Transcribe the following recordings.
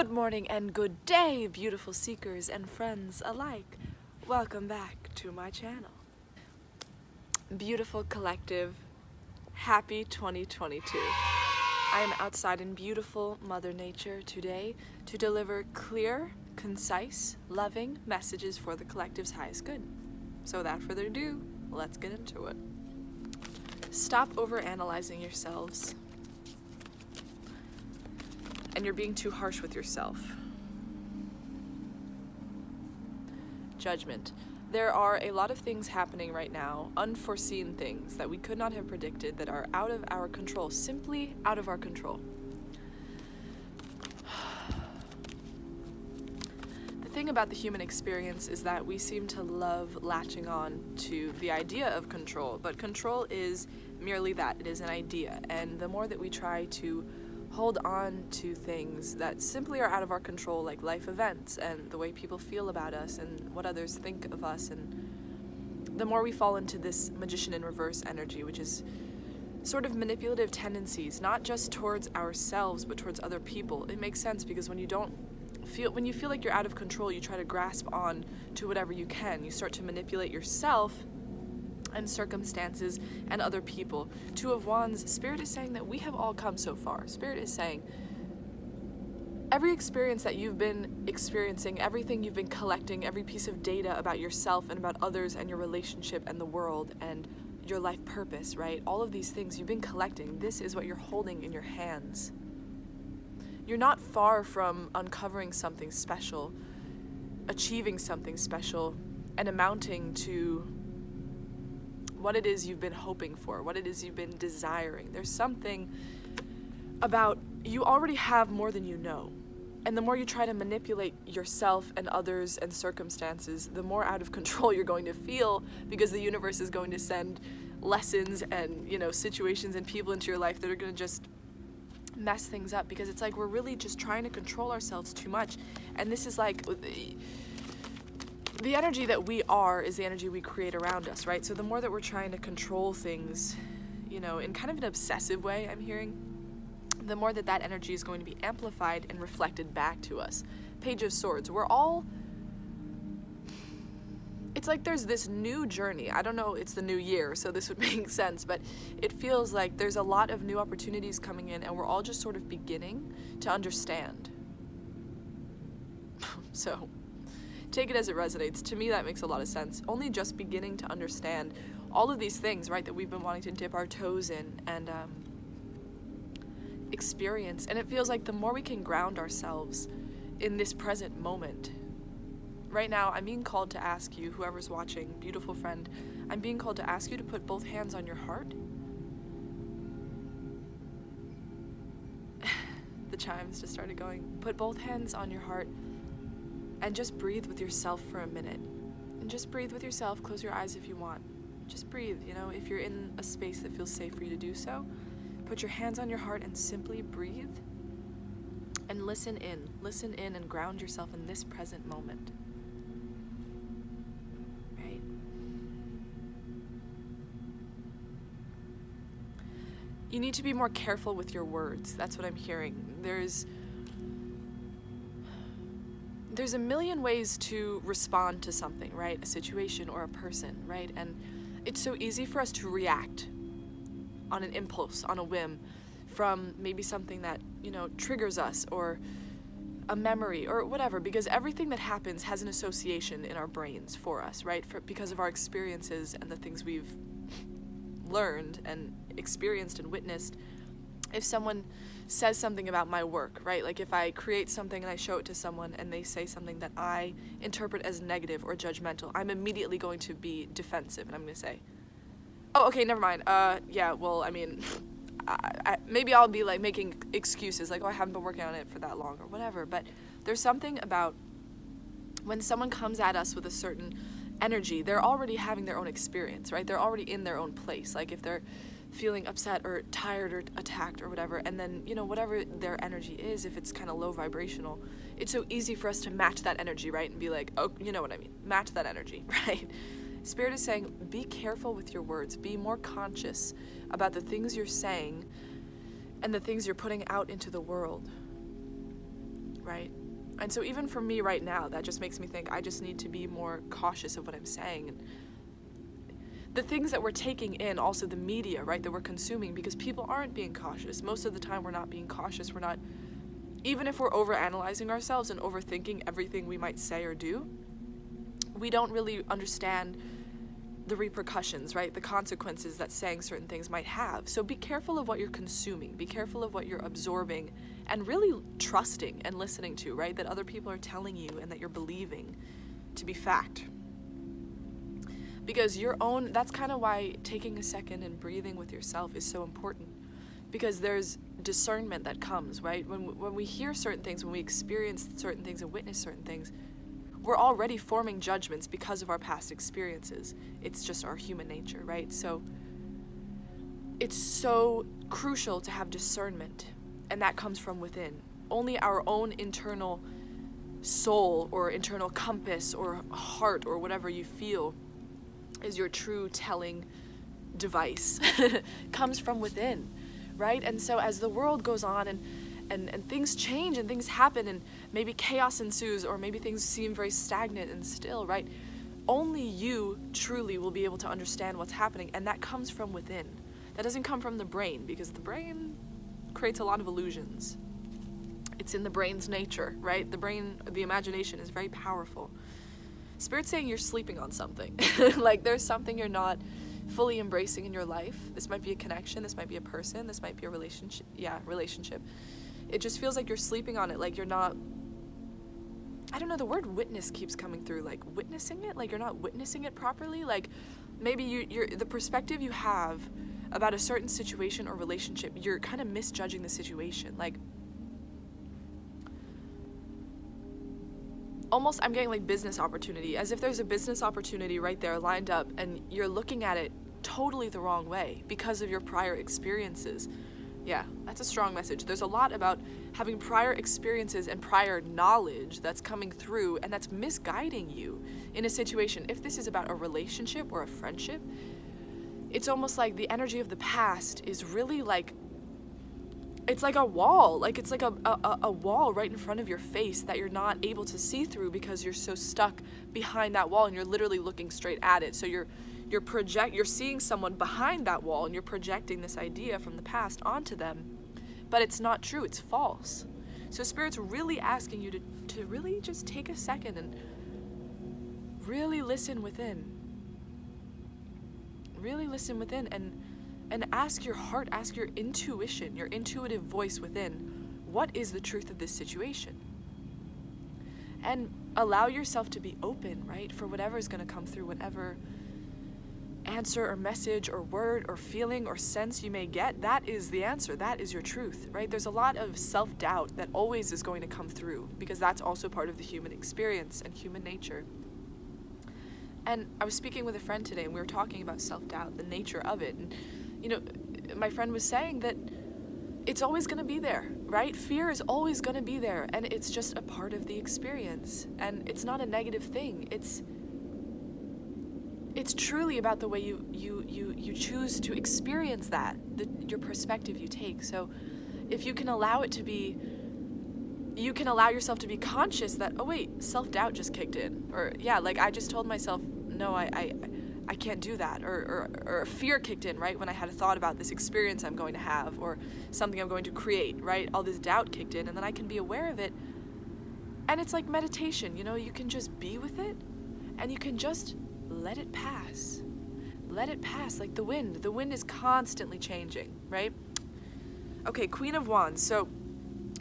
Good morning and good day, beautiful seekers and friends alike. Welcome back to my channel. Beautiful collective, happy 2022. I am outside in beautiful Mother Nature today to deliver clear, concise, loving messages for the collective's highest good. So without further ado, let's get into it. Stop overanalyzing yourselves. And you're being too harsh with yourself. Judgment. There are a lot of things happening right now, unforeseen things that we could not have predicted that are out of our control, simply out of our control. The thing about the human experience is that we seem to love latching on to the idea of control, but control is merely that. It is an idea, and the more that we try to hold on to things that simply are out of our control, like life events and the way people feel about us and what others think of us, and the more we fall into this magician in reverse energy, which is sort of manipulative tendencies, not just towards ourselves but towards other people. It makes sense because when you feel like you're out of control, you try to grasp on to whatever you can. You start to manipulate yourself and circumstances and other people. Two of Wands, Spirit is saying that we have all come so far. Spirit is saying every experience that you've been experiencing, everything you've been collecting, every piece of data about yourself and about others and your relationship and the world and your life purpose, right? All of these things you've been collecting. This is what you're holding in your hands. You're not far from uncovering something special, achieving something special, and amounting to what it is you've been hoping for, what it is you've been desiring. There's something about you already have more than you know. And the more you try to manipulate yourself and others and circumstances, the more out of control you're going to feel, because the universe is going to send lessons and, situations and people into your life that are going to just mess things up, because it's like we're really just trying to control ourselves too much. And this is like the energy that we are is the energy we create around us, right? So the more that we're trying to control things, in kind of an obsessive way, I'm hearing, the more that energy is going to be amplified and reflected back to us. Page of Swords. It's like there's this new journey. I don't know, it's the new year, so this would make sense, but it feels like there's a lot of new opportunities coming in, and we're all just sort of beginning to understand. So take it as it resonates. To me, that makes a lot of sense. Only just beginning to understand all of these things, right, that we've been wanting to dip our toes in and experience. And it feels like the more we can ground ourselves in this present moment. Right now, I'm being called to ask you, whoever's watching, beautiful friend, I'm being called to ask you to put both hands on your heart. The chimes just started going. Put both hands on your heart and just breathe with yourself for a minute. And just breathe with yourself. Close your eyes if you want. Just breathe, if you're in a space that feels safe for you to do so. Put your hands on your heart and simply breathe. And listen in. Listen in and ground yourself in this present moment. Right? You need to be more careful with your words. That's what I'm hearing. There's a million ways to respond to something, right? A situation or a person, right? And it's so easy for us to react on an impulse, on a whim, from maybe something that, triggers us, or a memory or whatever, because everything that happens has an association in our brains for us, right? Because of our experiences and the things we've learned and experienced and witnessed. If someone says something about my work, right? Like if I create something and I show it to someone and they say something that I interpret as negative or judgmental, I'm immediately going to be defensive, and I'm going to say, oh, okay, never mind. Maybe I'll be like making excuses, like, oh, I haven't been working on it for that long or whatever. But there's something about when someone comes at us with a certain energy, they're already having their own experience, right? They're already in their own place. Like if they're feeling upset or tired or attacked or whatever, and then, whatever their energy is, if it's kind of low vibrational, it's so easy for us to match that energy, right? And be like, oh, you know what I mean? Match that energy, right? Spirit is saying, be careful with your words. Be more conscious about the things you're saying and the things you're putting out into the world. right? And so even for me right now, that just makes me think I just need to be more cautious of what I'm saying. And the things that we're taking in, also the media, right, that we're consuming, because people aren't being cautious. Most of the time we're not being cautious. We're not, even if we're overanalyzing ourselves and overthinking everything we might say or do, we don't really understand the repercussions, right? The consequences that saying certain things might have. So be careful of what you're consuming. Be careful of what you're absorbing and really trusting and listening to, right? That other people are telling you and that you're believing to be fact. Because that's kind of why taking a second and breathing with yourself is so important. Because there's discernment that comes, right? When we hear certain things, when we experience certain things and witness certain things, we're already forming judgments because of our past experiences. It's just our human nature, right? So it's so crucial to have discernment, and that comes from within. Only our own internal soul or internal compass or heart or whatever you feel is your true telling device comes from within, right? And so as the world goes on and things change and things happen and maybe chaos ensues or maybe things seem very stagnant and still, right? Only you truly will be able to understand what's happening, and that comes from within. That doesn't come from the brain, because the brain creates a lot of illusions. It's in the brain's nature, right? The brain, the imagination is very powerful. Spirit's saying you're sleeping on something. Like there's something you're not fully embracing in your life. This might be a connection, this might be a person, this might be a relationship. Yeah, relationship. It just feels like you're sleeping on it, like you're not, I don't know, the word witness keeps coming through, like witnessing it, like you're not witnessing it properly. Like maybe you're the perspective you have about a certain situation or relationship, you're kind of misjudging the situation. Like almost I'm getting like business opportunity, as if there's a business opportunity right there lined up and you're looking at it totally the wrong way because of your prior experiences. Yeah, that's a strong message. There's a lot about having prior experiences and prior knowledge that's coming through and that's misguiding you in a situation. If this is about a relationship or a friendship, it's almost like the energy of the past is really like, it's like a wall. Like it's like a wall right in front of your face that you're not able to see through because you're so stuck behind that wall and you're literally looking straight at it. So you're seeing someone behind that wall and you're projecting this idea from the past onto them, but it's not true, it's false. So Spirit's really asking you to really just take a second and really listen within. Really listen within and ask your heart, ask your intuition, your intuitive voice within, what is the truth of this situation? And allow yourself to be open, right, for whatever is going to come through, whatever answer or message or word or feeling or sense you may get. That is the answer. That is your truth, right? There's a lot of self-doubt that always is going to come through because that's also part of the human experience and human nature. And I was speaking with a friend today and we were talking about self-doubt, the nature of it. And, you know, my friend was saying that it's always going to be there, right? Fear is always going to be there, and it's just a part of the experience. And it's not a negative thing. It's truly about the way you choose to experience that, your perspective you take. So if you can allow it to be, you can allow yourself to be conscious that, oh wait, self-doubt just kicked in. Or yeah, like I just told myself, no, I can't do that. Or fear kicked in, right? When I had a thought about this experience I'm going to have or something I'm going to create, right? All this doubt kicked in, and then I can be aware of it. And it's like meditation, you know, you can just be with it and you can just let it pass. Let it pass like the wind. The wind is constantly changing, right? Okay, Queen of Wands. So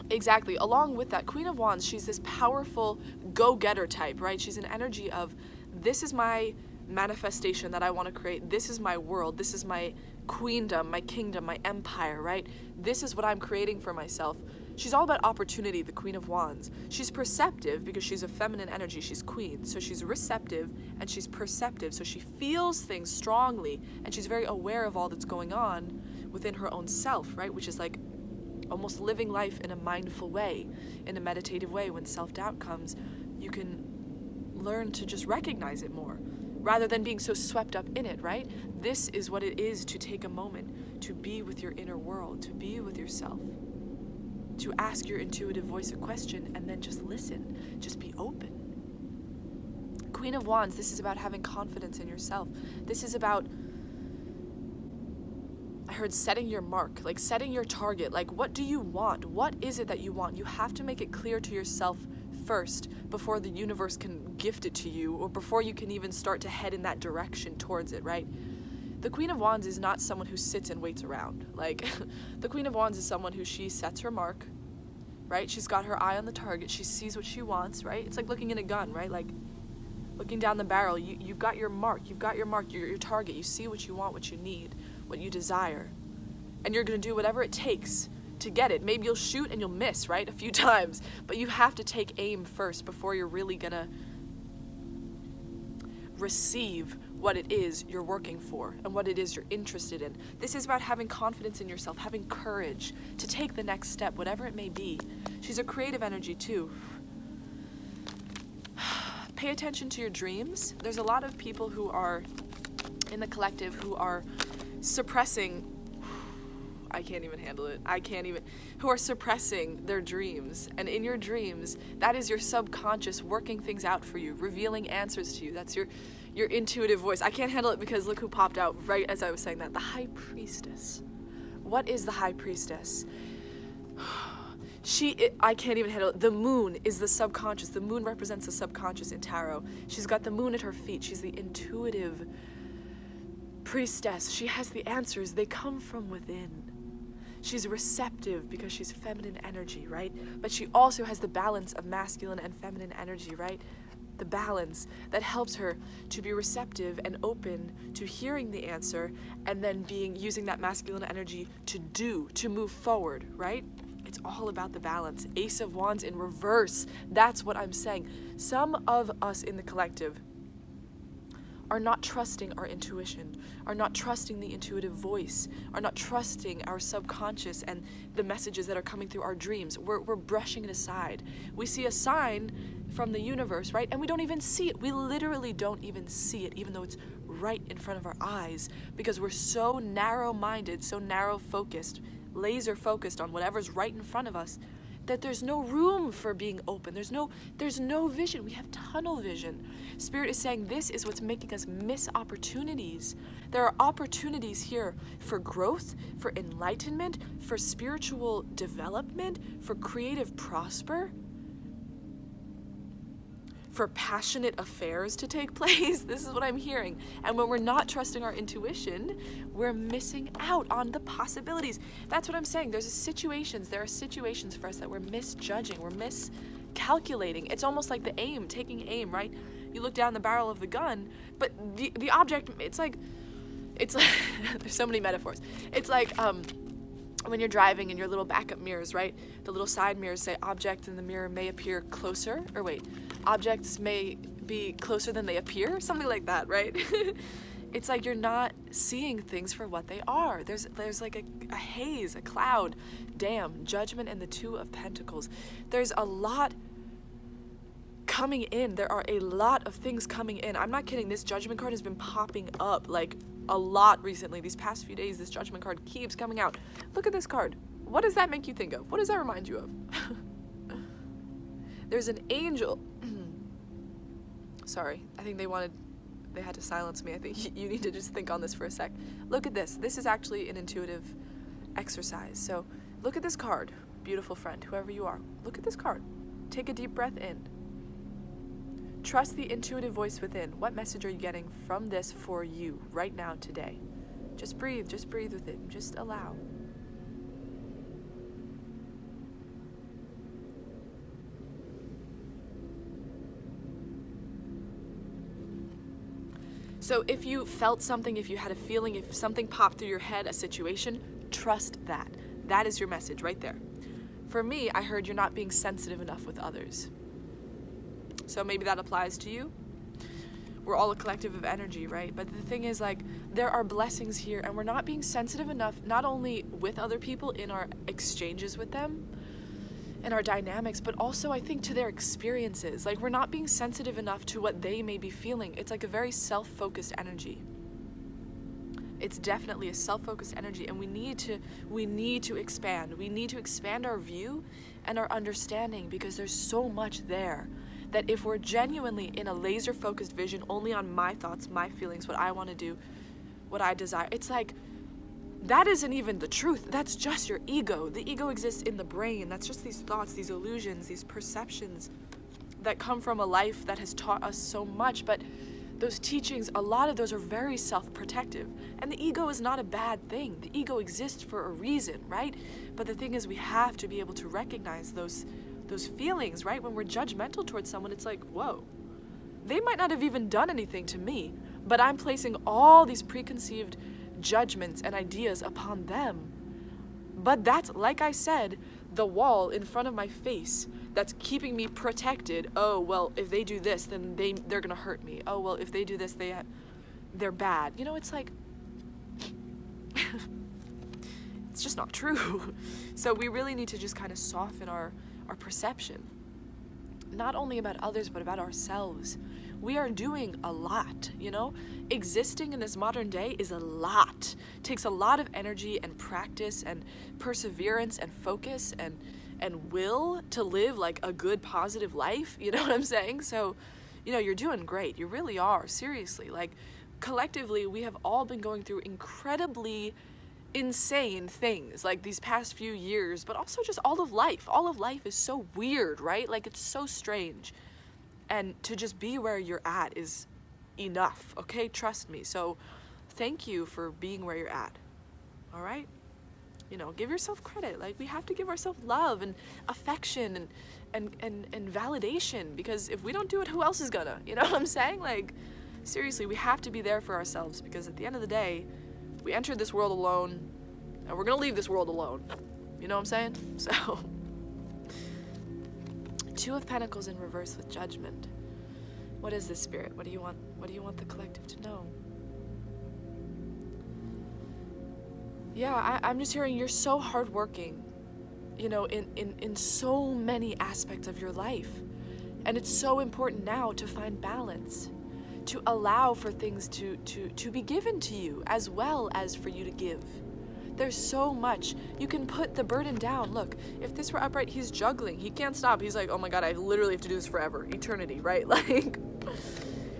exactly, along with that, Queen of Wands, she's this powerful go-getter type, right? She's an energy of, this is my manifestation that I want to create. This is my world. This is my queendom, my kingdom, my empire, right? This is what I'm creating for myself. She's all about opportunity, the Queen of Wands. She's perceptive because she's a feminine energy. She's queen. So she's receptive and she's perceptive. So she feels things strongly and she's very aware of all that's going on within her own self, right? Which is like almost living life in a mindful way, in a meditative way. When self-doubt comes, you can learn to just recognize it more rather than being so swept up in it, right? This is what it is to take a moment to be with your inner world, to be with yourself, to ask your intuitive voice a question and then just listen. Just be open. Queen of Wands, this is about having confidence in yourself. This is about, I heard, setting your mark, like setting your target. Like, what do you want? What is it that you want? You have to make it clear to yourself first before the universe can gift it to you, or before you can even start to head in that direction towards it, right? The Queen of Wands is not someone who sits and waits around. Like, the Queen of Wands is someone who she sets her mark, right? She's got her eye on the target. She sees what she wants, right? It's like looking at a gun, right? Like, looking down the barrel, you've got your mark. You've got your mark, your target. You see what you want, what you need, what you desire. And you're going to do whatever it takes to get it. Maybe you'll shoot and you'll miss, right? A few times. But you have to take aim first before you're really going to receive what it is you're working for and what it is you're interested in. This is about having confidence in yourself, having courage to take the next step, whatever it may be. She's a creative energy too. Pay attention to your dreams. There's a lot of people who are in the collective who are suppressing, I can't even handle it. Who are suppressing their dreams. And in your dreams, that is your subconscious working things out for you, revealing answers to you. That's your intuitive voice. I can't handle it because look who popped out right as I was saying that. The High Priestess. What is the High Priestess? I can't even handle it. The moon is the subconscious. The moon represents the subconscious in tarot. She's got the moon at her feet. She's the intuitive priestess. She has the answers. They come from within. She's receptive because she's feminine energy, right? But she also has the balance of masculine and feminine energy, right? The balance that helps her to be receptive and open to hearing the answer and then using that masculine energy to move forward, right? It's all about the balance. Ace of Wands in reverse. That's what I'm saying. Some of us in the collective are not trusting our intuition, are not trusting the intuitive voice, are not trusting our subconscious and the messages that are coming through our dreams. We're brushing it aside. We see a sign from the universe, right? And we don't even see it. We literally don't even see it, even though it's right in front of our eyes, because we're so narrow-minded, so narrow-focused, laser-focused on whatever's right in front of us, that there's no room for being open. There's no vision. We have tunnel vision. Spirit is saying this is what's making us miss opportunities. There are opportunities here for growth, for enlightenment, for spiritual development, for creative prosper, for passionate affairs to take place. This is what I'm hearing. And when we're not trusting our intuition, we're missing out on the possibilities. That's what I'm saying. There are situations for us that we're misjudging, we're miscalculating. It's almost like taking aim, right? You look down the barrel of the gun, but the object, it's like there's so many metaphors. It's like when you're driving and your little backup mirrors, right? The little side mirrors say objects in the mirror may appear closer, objects may be closer than they appear, something like that, right? It's like you're not seeing things for what they are. There's like a haze, a cloud, judgment, and the Two of Pentacles. There's a lot coming in. There are a lot of things coming in. I'm not kidding. This Judgment card has been popping up like a lot recently. These past few days, this Judgment card keeps coming out. Look at this card. What does that make you think of? What does that remind you of? There's an angel. Sorry, I think they had to silence me. I think you need to just think on this for a sec. Look at this. This is actually an intuitive exercise. So look at this card, beautiful friend, whoever you are. Look at this card. Take a deep breath in. Trust the intuitive voice within. What message are you getting from this for you right now, today? Just breathe with it. Just allow. So if you felt something, if you had a feeling, if something popped through your head, a situation, trust that. That is your message right there. For me, I heard you're not being sensitive enough with others. So maybe that applies to you. We're all a collective of energy, right? But the thing is, like, there are blessings here, and we're not being sensitive enough, not only with other people in our exchanges with them and our dynamics, but also I think to their experiences. Like, we're not being sensitive enough to what they may be feeling. It's like a very self-focused energy. It's definitely a self-focused energy, and we need to expand. We need to expand our view and our understanding, because there's so much there that if we're genuinely in a laser-focused vision only on my thoughts, my feelings, what I want to do, what I desire, it's like that isn't even the truth. That's just your ego. The ego exists in the brain. That's just these thoughts, these illusions, these perceptions that come from a life that has taught us so much. But those teachings, a lot of those are very self-protective. And the ego is not a bad thing. The ego exists for a reason, right? But the thing is, we have to be able to recognize those feelings, right? When we're judgmental towards someone, it's like, whoa, they might not have even done anything to me, but I'm placing all these preconceived judgments and ideas upon them. But that's, like I said, the wall in front of my face that's keeping me protected. Oh, well, if they do this, then they're gonna hurt me. Oh, well, if they do this, they're bad. You know, it's like it's just not true. So we really need to just kind of soften our perception, not only about others, but about ourselves. We are doing a lot, you know? Existing in this modern day is a lot. It takes a lot of energy and practice and perseverance and focus and will to live like a good, positive life. You know what I'm saying? So, you know, you're doing great. You really are. Seriously. Like, collectively, we have all been going through incredibly insane things like these past few years, but also just all of life. All of life is so weird, right? Like, it's so strange. And to just be where you're at is enough, okay? Trust me. So thank you for being where you're at, all right? You know, give yourself credit. Like, we have to give ourselves love and affection and validation, because if we don't do it, who else is gonna? You know what I'm saying? Like, seriously, we have to be there for ourselves, because at the end of the day, we entered this world alone, and we're gonna leave this world alone. You know what I'm saying? So, Two of Pentacles in reverse with Judgment. What is this, Spirit? What do you want? What do you want the collective to know? Yeah, I'm just hearing you're so hardworking, you know, in so many aspects of your life. And it's so important now to find balance, to allow for things to be given to you as well as for you to give. There's so much. You can put the burden down. Look, if this were upright, he's juggling. He can't stop. He's like, oh my God, I literally have to do this forever. Eternity, right? Like,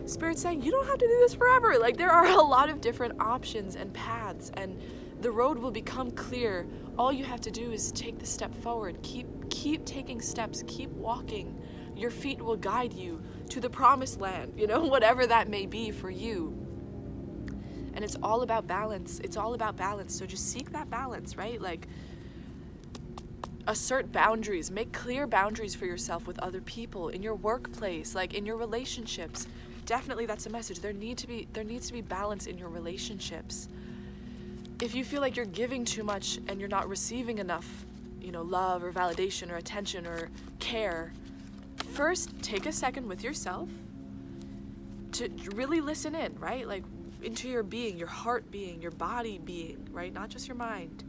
Spirit's saying, you don't have to do this forever. Like, there are a lot of different options and paths, and the road will become clear. All you have to do is take the step forward. Keep taking steps. Keep walking. Your feet will guide you to the promised land, you know, whatever that may be for you. And it's all about balance. It's all about balance. So just seek that balance, right? Like, assert boundaries. Make clear boundaries for yourself with other people, in your workplace, like in your relationships. Definitely that's a message. There needs to be balance in your relationships. If you feel like you're giving too much and you're not receiving enough, you know, love or validation or attention or care, first take a second with yourself to really listen in, right? Like, into your being, your heart being, your body being, right? Not just your mind.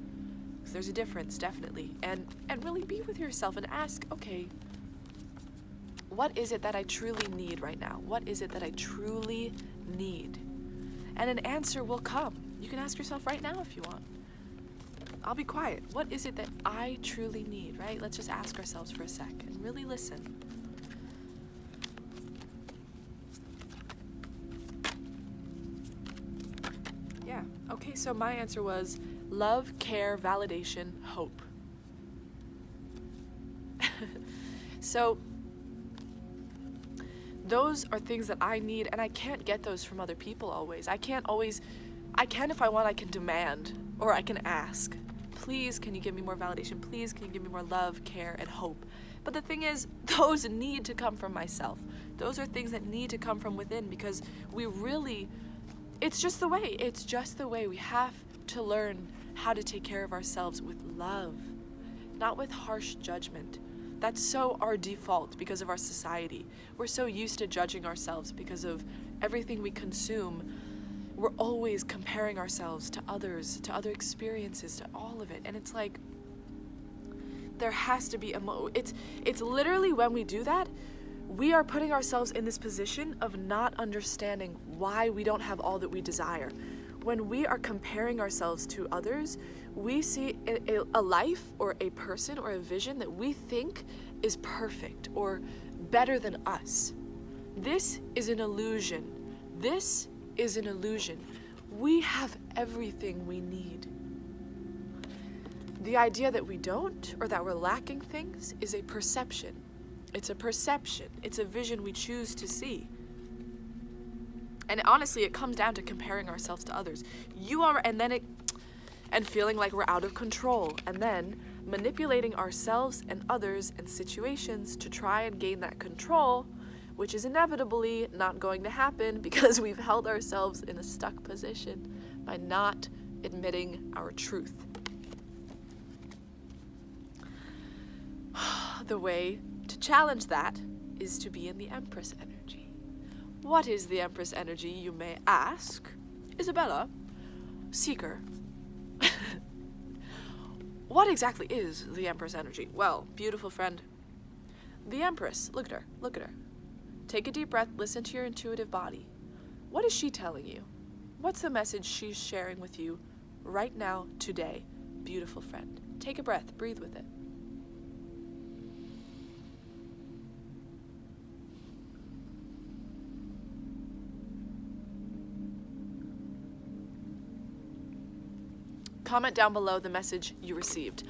Because there's a difference, definitely. And really be with yourself and ask, okay, what is it that I truly need right now? What is it that I truly need? And an answer will come. You can ask yourself right now if you want. I'll be quiet. What is it that I truly need, right? Let's just ask ourselves for a sec and really listen. Yeah. Okay, so my answer was love, care, validation, hope. So those are things that I need, and I can't get those from other people always. I can if I want, I can demand, or I can ask. Please, can you give me more validation? Please, can you give me more love, care, and hope? But the thing is, those need to come from myself. Those are things that need to come from within, because it's just the way. We have to learn how to take care of ourselves with love, not with harsh judgment. That's so our default because of our society. We're so used to judging ourselves because of everything we consume. We're always comparing ourselves to others, to other experiences, to all of it. And it's like, there has to be it's literally when we do that, we are putting ourselves in this position of not understanding why we don't have all that we desire. when we are comparing ourselves to others, we see a life or a person or a vision that we think is perfect or better than us. This is an illusion. This is an illusion. We have everything we need. The idea that we don't or that we're lacking things is a perception. It's a perception. It's a vision we choose to see. And honestly, it comes down to comparing ourselves to others. And feeling like we're out of control, and then manipulating ourselves and others and situations to try and gain that control, which is inevitably not going to happen because we've held ourselves in a stuck position by not admitting our truth. The way to challenge that is to be in the Empress energy. What is the Empress energy, you may ask? Isabella, Seeker. What exactly is the Empress energy? Well, beautiful friend, the Empress, look at her. Take a deep breath, listen to your intuitive body. What is she telling you? What's the message she's sharing with you right now, today, beautiful friend? Take a breath, breathe with it. Comment down below the message you received.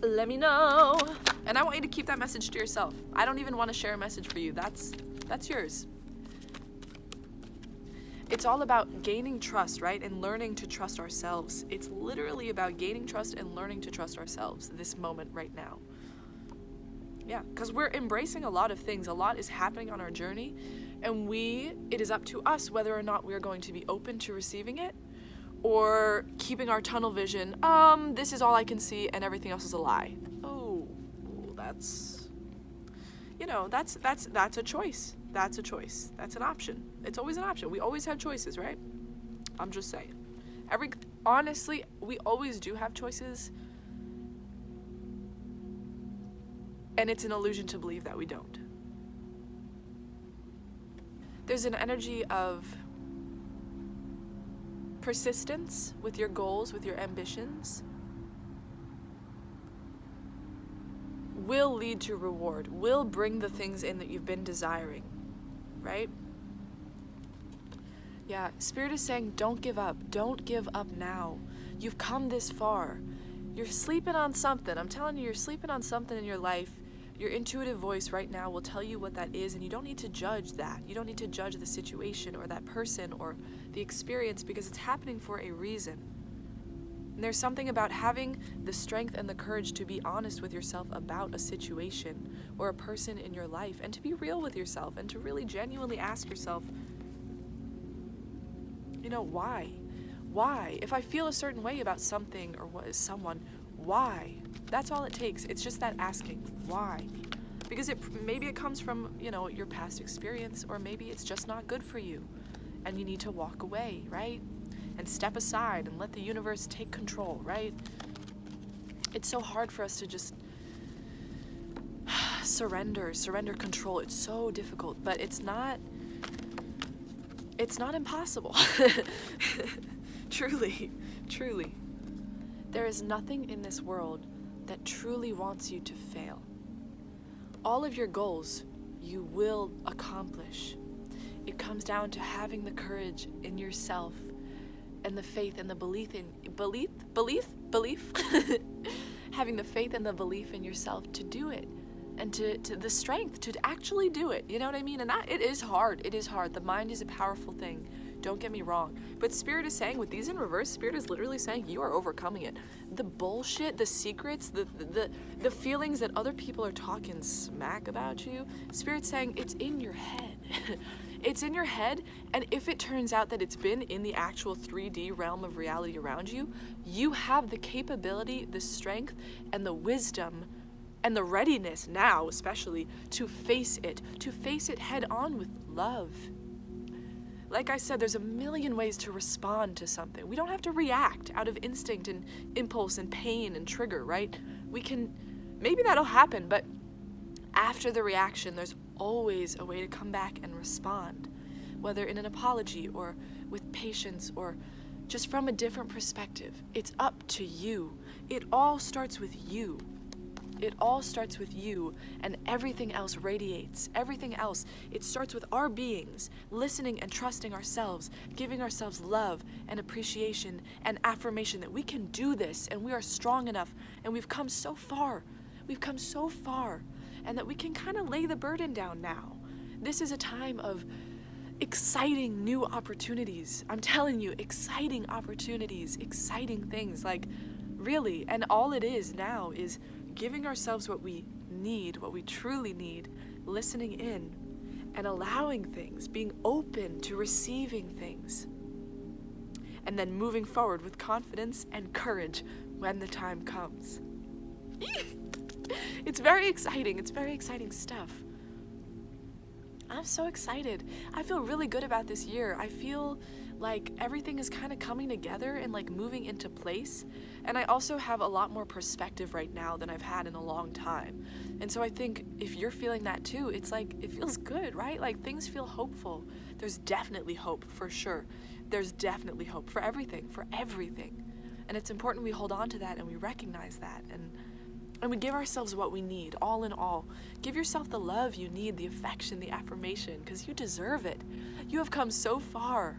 Let me know. And I want you to keep that message to yourself. I don't even want to share a message for you. That's yours. It's all about gaining trust, right? And learning to trust ourselves. It's literally about gaining trust and learning to trust ourselves this moment right now. Yeah, because we're embracing a lot of things. A lot is happening on our journey. And it is up to us whether or not we're going to be open to receiving it, or keeping our tunnel vision, this is all I can see and everything else is a lie. Oh, that's a choice. That's a choice. That's an option. It's always an option. We always have choices, right? I'm just saying. Honestly, we always do have choices. And it's an illusion to believe that we don't. There's an energy of persistence with your goals, with your ambitions, will lead to reward, will bring the things in that you've been desiring, right? Yeah, Spirit is saying, don't give up. Don't give up now. You've come this far. You're sleeping on something. I'm telling you, you're sleeping on something in your life. Your intuitive voice right now will tell you what that is, and you don't need to judge that. You don't need to judge the situation or that person or the experience, because it's happening for a reason. And there's something about having the strength and the courage to be honest with yourself about a situation or a person in your life, and to be real with yourself and to really genuinely ask yourself, why? Why? If I feel a certain way about something or someone, why? That's all it takes. It's just that asking, why? Because maybe it comes from, your past experience, or maybe it's just not good for you and you need to walk away, right? And step aside and let the universe take control, right? It's so hard for us to just surrender control. It's so difficult, but it's not impossible. Truly. There is nothing in this world that truly wants you to fail. All of your goals you will accomplish. It comes down to having the courage in yourself and the faith and the belief having the faith and the belief in yourself to do it, and to the strength to actually do it. You know what I mean? And that it is hard. The mind is a powerful thing. Don't get me wrong. But Spirit is saying, with these in reverse, Spirit is literally saying you are overcoming it. The bullshit, the secrets, the feelings that other people are talking smack about you, Spirit's saying it's in your head. It's in your head, and if it turns out that it's been in the actual 3D realm of reality around you, you have the capability, the strength, and the wisdom, and the readiness now, especially, to face it head on with love. Like I said, there's a million ways to respond to something. We don't have to react out of instinct and impulse and pain and trigger, right? Maybe that'll happen, but after the reaction, there's always a way to come back and respond, whether in an apology or with patience or just from a different perspective. It's up to you. It all starts with you. It all starts with you, and everything else radiates. Everything else, it starts with our beings, listening and trusting ourselves, giving ourselves love and appreciation and affirmation that we can do this, and we are strong enough, and we've come so far. We've come so far, and that we can kind of lay the burden down now. This is a time of exciting new opportunities. I'm telling you, exciting opportunities, exciting things, like really. And all it is now is giving ourselves what we need, what we truly need, listening in and allowing things, being open to receiving things, and then moving forward with confidence and courage when the time comes. It's very exciting. It's very exciting stuff. I'm so excited. I feel really good about this year. I feel like everything is kind of coming together and like moving into place. And I also have a lot more perspective right now than I've had in a long time. And so I think if you're feeling that too, it's like, it feels good, right? Like things feel hopeful. There's definitely hope, for sure. There's definitely hope for everything, for everything. And it's important we hold on to that and we recognize that, and we give ourselves what we need, all in all. Give yourself the love you need, the affection, the affirmation, because you deserve it. You have come so far,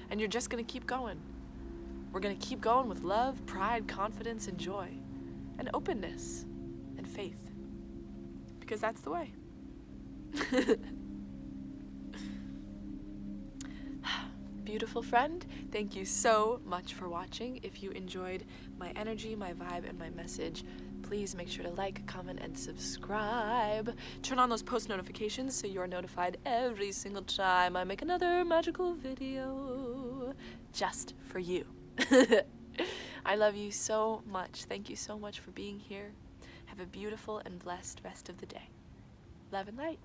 and you're just going to keep going. We're going to keep going with love, pride, confidence, and joy, and openness, and faith, because that's the way. Beautiful friend, thank you so much for watching. If you enjoyed my energy, my vibe, and my message, please make sure to like, comment, and subscribe. Turn on those post notifications so you're notified every single time I make another magical video just for you. I love you so much. Thank you so much for being here. Have a beautiful and blessed rest of the day. Love and light.